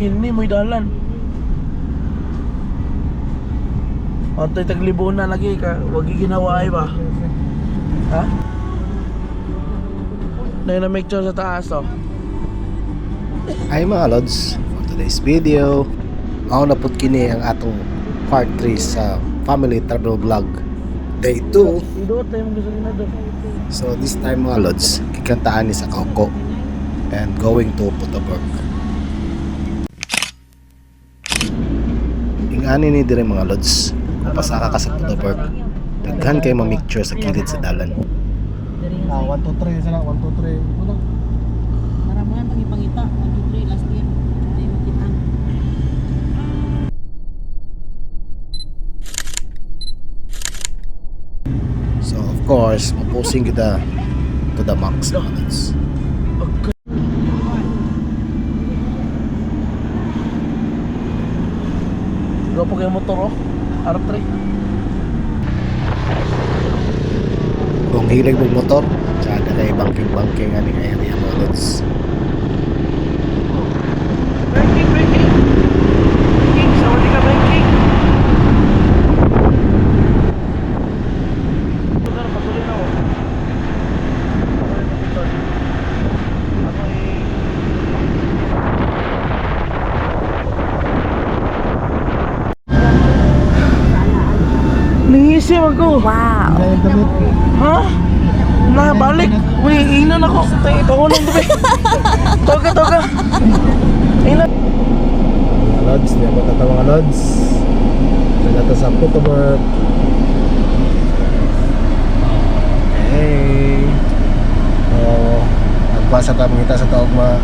Kini mo'y dalan. Antay taglibo na lagi ka. Wag ginawa ay ba? Ha? Na sure sa taas oh. Hi mga lods, for today's video ako na pud kini ang atong part 3 sa family travel vlog day 2. Idot tayo mo gusto na doon. So this time mga lods, kikantaan ni sa Kauko and going to Putabog. Ingani ni dire mga lods, kung pasaka ka sa Putabog, daghan kayo mamicture sa kilid sa dalan. 1, 2, 3 sana, 1, 2, 3. Uno. Maramuhan pangipangita, 1, 2, 3 last year. Ay makita. So of course, maposing kita to the max mga lods. Go po kayo motor oh. R3. Kung hilig mong motor, kada kay banking-banking aning area mga lods. Banking, banking. Banking, sawali ka banking. Ito na, patuloy na oh. Ako Nangisip ako. Wow. Kaya damit. Ha? Nabalik. Uy, inan ako. Tayo, pangunang gabi. Toga. Inan. Mga lods, di ako tata mga lods. Nagata sa Putabog. Okay. Nagpasa tayo kita sa taog mga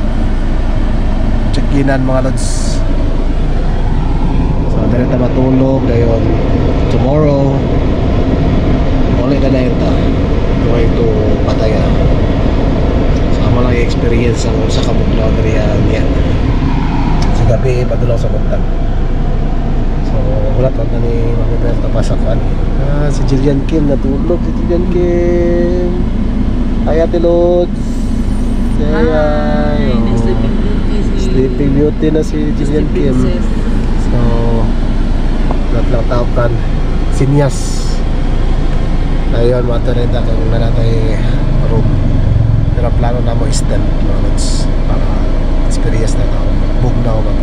check-inan mga lods. So, dali tayo matulog. Dayon, tomorrow, ulit na dayon ta. Going to Pattaya. Sama lang yung experience ang sa Kabuglaw na riyan. Sa gabi, padulong sa Bugtag. So, wala lang na ni Mami Bel tapasakan. Si Jillian Kim natulog. Si Jillian Kim. Hi, Ate Lods. Hi. Sleeping Beauty na si Jillian Kim. So, lahat lang taokan. Sinyas. Ayun, matarenda kung nanatay room. Pero plano na mo extend mga lods para experience na ito. Bugnaw ba?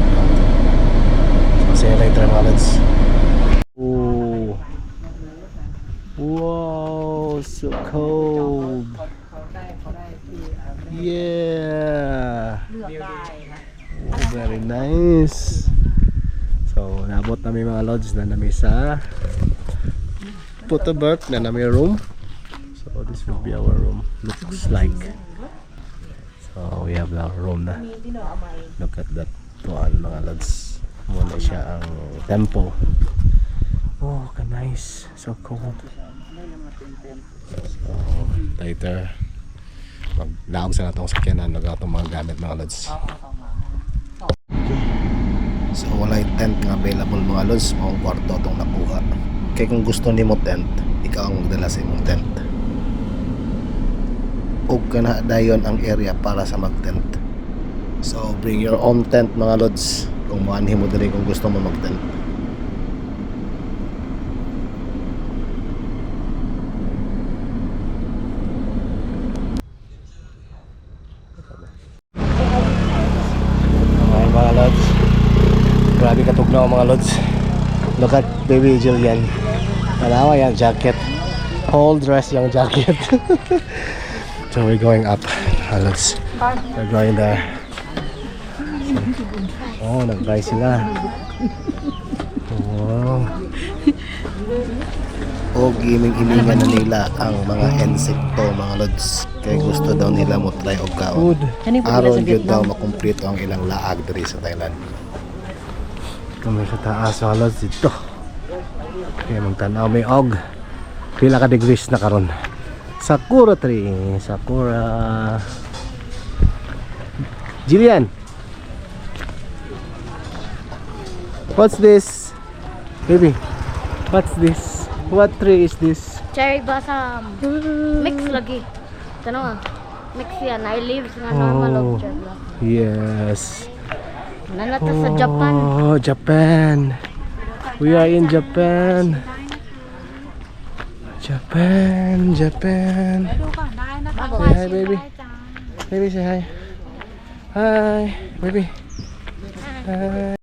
So, say later mga lods. Ooh. Wow, so cold. Yeah. Oh, very nice. So, nabot namin mga lods na namin sa Putabog na namin room. So, this will be our room. Looks like. So, we have our room na. Look at that one mga lods. Muna siya ang temple. Oh, ka-nice. So cold. So, later maglaog sa natong sakyanan. Nagatong mga gamit mga lods. So, wala yung tent nga available mga lods. Mga kwarto itong nakuha. Kaya kung gusto ni mo tent, ikaw ang magdala sa imong tent. Huwag ka na dayon ang area para sa mag-tent. So bring your own tent mga lods. Kung maanhin mo dali kung gusto mo mag-tent. Okay mga lods, grabe katugnaw mga lods. Look at baby Jillian. Malawa yung jacket. Whole dress yung jacket. So we're going up. Let's. We're going there. Oh, nag-buy sila. Wow. O giming-imingan na nila ang mga insekto mga lods. Kaya gusto daw nila mo try og kaon. Aron gyud daw makumpleto ang ilang laag diri sa Thailand. Kami sa taas mga lods dito. Kaya magtanaw may og. Pila ka degrees na karon. Sakura tree. Sakura. Jillian. What's this? Baby. What's this? What tree is this? Cherry blossom. Mix lagi. Tanong ah. Mix yan. I leaves nga normal of cherry blossom. Yes. Nanata sa Japan. Oh, Japan. We are in Japan. Japan, Japan. Say hi, baby. Baby, say hi. Hi, baby. Hi.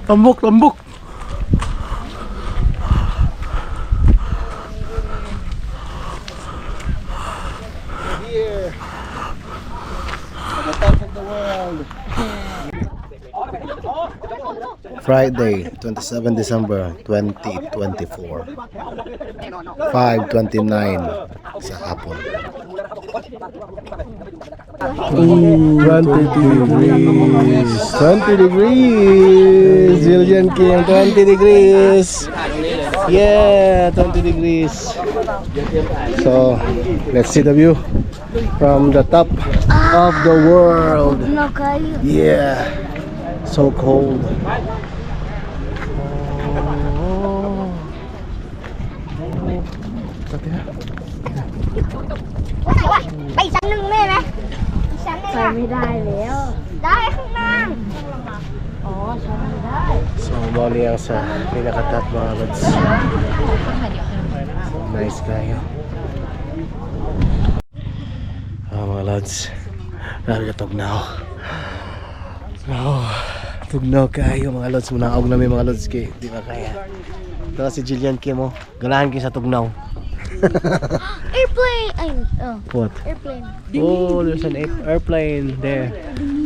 Tambok, tambok. Here. At the top of the world. Friday, 27 December 2024. 5:29 sa hapon. 20 degrees. 20 degrees. Jillian Kim, 20 degrees. Yeah, 20 degrees. So, let's see the view from the top of the world. No kayo. Yeah, so cold.ไปอีกชั้นหนึ่งแม่ไหมอีกชั้นหนึ่ง ใส่ไม่ได้แล้ว ได้ข้างล่าง อ๋อใช้ไม่ได้ So, bali ang sa pinakatat mga lods. So, nice kayo. Mga lods. Grabe ka tugnaw. Tugnaw kayo mga lods. Munaog na may mga lods kay di ba kaya. Ito si Jillian Kim mo. Ganahan kayo sa tugnaw. Airplane! Ay, oh, What? airplane. Oh, there's an airplane there.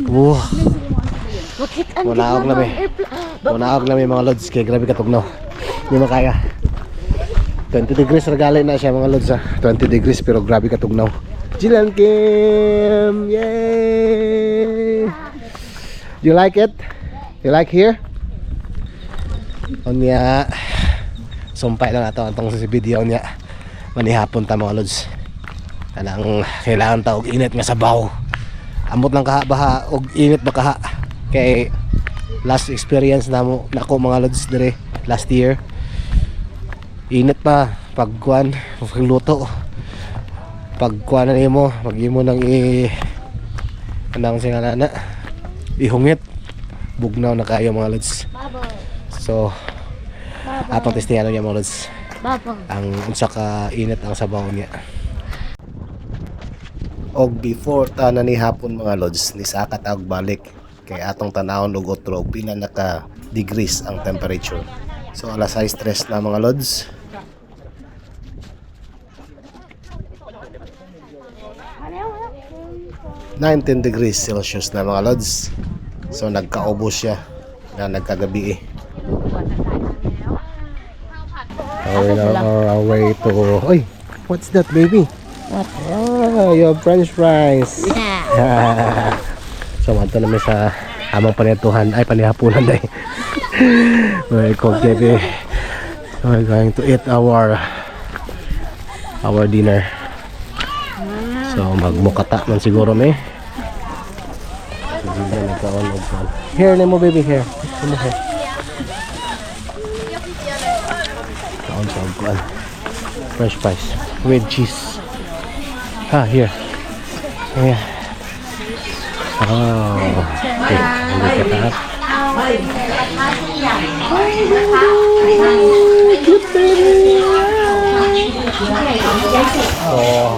Wow. Bakit ang Munaog na may. airplane? Munaog na may mga lods kay grabe ka tugnaw. Di makaya. 20 degrees regali na siya mga lods ha. 20 degrees pero grabe ka tugnaw. Jillian Kim! Yay! You like it? You like here? Onya. Sumpay lang ato antong sa video niya. Manihapon ta mga lods. Kanang kailangan ta og init nga sabaw. Amot lang kaha baha og init ba kaha. Kay last experience namo nako mga lods dire last year. Init pa pagkuan, pagluto. Pagkuan na nimo, magimo nang anang singalana. Ihungit. Bugnaw na kayo mga lods. So atong testihan niya mga lods. Baba. Ang unsa ka init ang sabaw niya. Og before ta na ni hapon mga lods, ni saka ta og balik kay atong tanawon og otro pila naka degrees ang temperature. So alas 6:03 na mga lods. $19 degrees Celsius na mga lods. So nagkaubos siya na nagkagabi eh. We're on our way to... Oy! What's that, baby? What? Oh, your french fries! Yeah. So, manto namin sa amang panituhan. Ay, panihapunan dahil. We're cooked, baby. So, we're going to eat our dinner. So, magmukata man siguro may. Hindi na nagkaon og pan. Here, nemo baby, here. Come here. Kaon sa og pan. Fresh fries with cheese. Ah, here. Yeah. Oh. Okay. Look at that. Oh.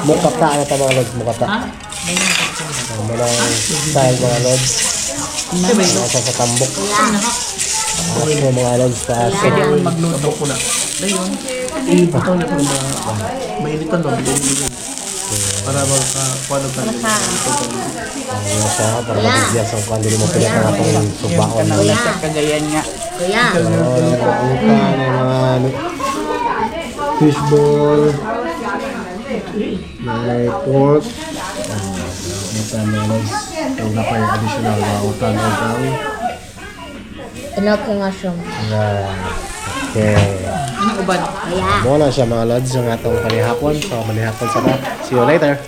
Mukata na ta mga lods, mukata. Malang style mga lods. Nasa sa tambok. Mga lods taas. Pwede ako magluto ko na. Dayon, ipataw na ko na mainitan lang. Para magkakuha ka na. Ano siya, para mabigyan sa kwan, hindi mo pila ka nga itong subaon. Kagayan nga. Kuya. Utan, mga fishball. May pork. Utan mga lods. Ito na pa yung additional na utan ng kawi. Ino ko nga siya. Okay. Kuya. Muna siya mga lods ang atong panihapon. So manihapon sa na. See you later.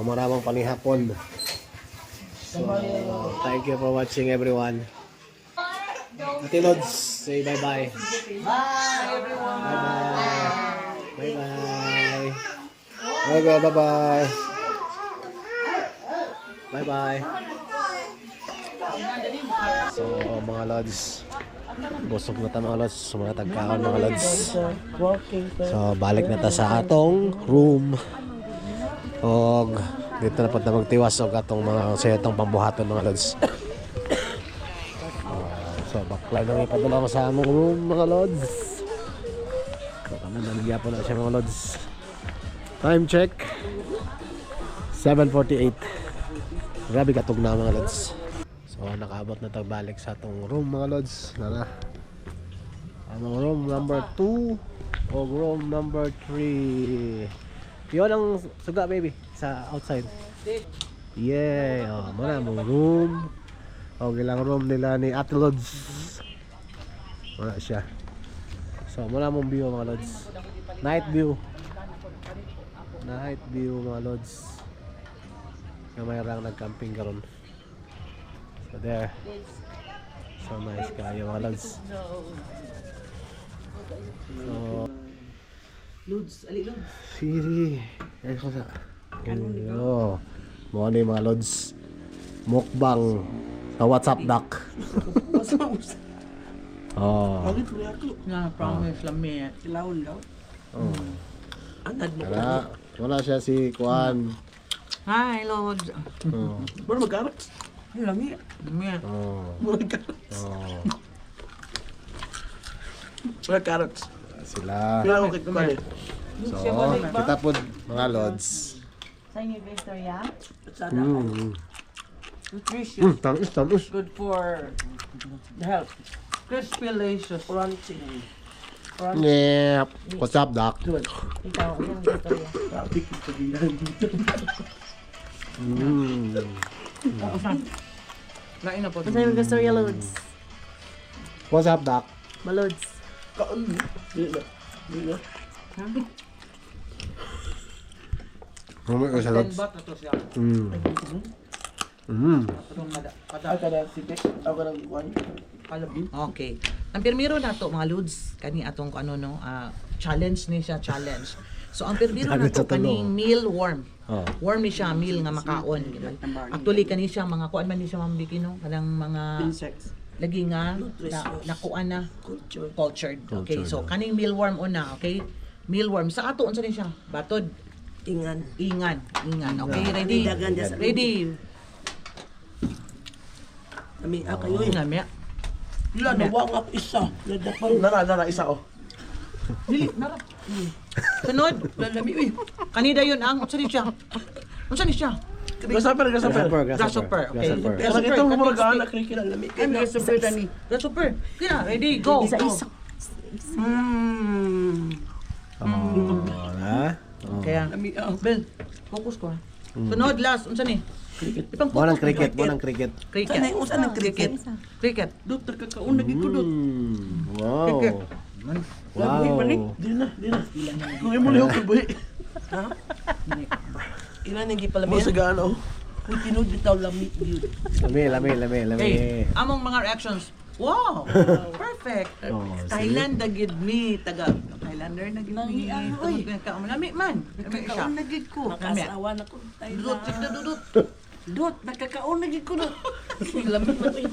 maramang panihapon. So, thank you for watching everyone. Ate Lods, say bye-bye. Bye everyone. Bye-bye. Bye-bye. Bye-bye. Bye-bye. Bye-bye. So, mga Lods, busog na ta mga Lods, mga tagkaon mga Lods. So, balik na ta sa atong room. Og dito na po na magtiwas og atong mga setong pambuhaton mga Lods. So, baklay na ipadala ko sa among room mga Lods. So, kami naligyapon na siya mga Lods. Time check 7:48. Grabe katog na mga Lods. So, nakaabot na tagbalik sa atong room mga Lods. Nara. Among room number 2 o room number 3. Yun ang suga baby sa outside. Yeah, oh, muna mong room. O ilang room nila ni Ate Lods. Wala siya. So muna mong view mga Lods. Night view. Night view mga Lods. Na mayroong nag-camping karon. So there. So nice kayo mga Lods. So Lods, ali Lods. Siri. Ay ko sa. Yo. Mo ni mga Lods. Mukbang sa WhatsApp doc. Oh. Na promise lami ilawon daw. Oh. Anad mo. Wala siya si Kuan. Hi Lods. Oh. Baru magkarat. Lami. Lami. Oh. Murag carrots. Oh. Murag carrots. Sila. Kailangan ko kikuha So, kita po mga Lods. Sa inyo Victoria, Nutritious. Tamis. good for the health. Crispy delicious. Crunchy. Yep. What's up, Doc? Ikaw, yung Victoria. Traffic sa gilan. Lain na po. Sa inyo Victoria Lods. What's up, Doc? Malods. Kaon. Dili na. Rumay ko sa Lods. Ba't na to siya? Itong Ako na sige. Ako na kuhan. Okay. Ang pirmiro na to mga Lods, kani atong ano no, challenge ni siya, challenge. So ang pirmiro na to kaning meal worm. Oh. Worm ni siya meal nga makaon. Actually kani siya mga kuan man ni siya mambiki no, kanang mga Insects. lagi nga nakuan na cultured. Okay, so kaning mealworm una, okay? Mealworm sa ato unsa ni siya? Batod. Ingan. Okay, ready? Ready. Ami kayo. Ngami. Wala na wa nga isa. Nara isa oh. Dili nara. Sunod, lalami uy. Kanida yun ang unsa ni siya? Unsa ni siya? Grasshopper. Grasshopper. Okay. Kasi ito mo murag anak kay kinalami. Grasshopper tani. Grasshopper. Kina, ready, go. Isa. Kaya, Bel, focus ko ha. Sunod, last, unsa ni? Ipang Wanang cricket. Cricket. Unsa nang cricket? Cricket. Doktor kakaon lagi ko dot. Wow. Wow. Di na. Kung imo liho ko buhi. Ha? Ilan nang gipalami? Mo sa gaano? Kung tinud bitaw lami gyud. Lami. Okay, among mga reactions. Wow! Perfect! Oh, Thailand na gid mi, taga Thailander na gid mi. Tungod ka ka lami man. Nakakaon na gid ko. Nakasawa na ko. Dudot, sige na dudot. Dot, nakakaon na gid ko dot. Lami man.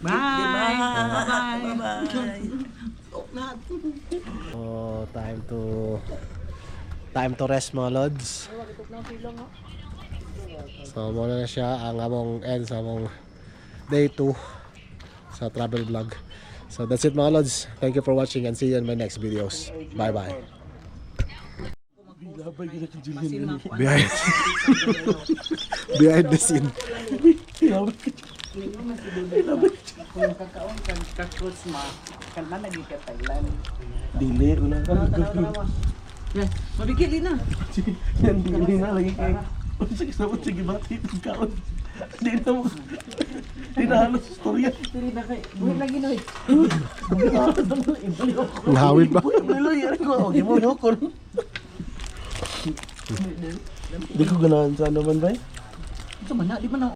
Bye! Bye-bye. Oh, time to rest mga Lods. So muna na siya ang among end sa among day 2 sa travel vlog. So that's it mga Lods. Thank you for watching and see you in my next videos. Bye bye. Behind the scene. Kung kakaon kan kakros ma, kan mana di ka Thailand. Dili una. Yes, mabigili na. Yan dili na lagi kay. Sige bati kaon. Di na mo. Di na halos istorya. Dili na kay. Buhi lagi no. Ngawid ba? Niloy ko. Di mo yokon. Di ko ganahan sa naman ba? Ito man na, di man na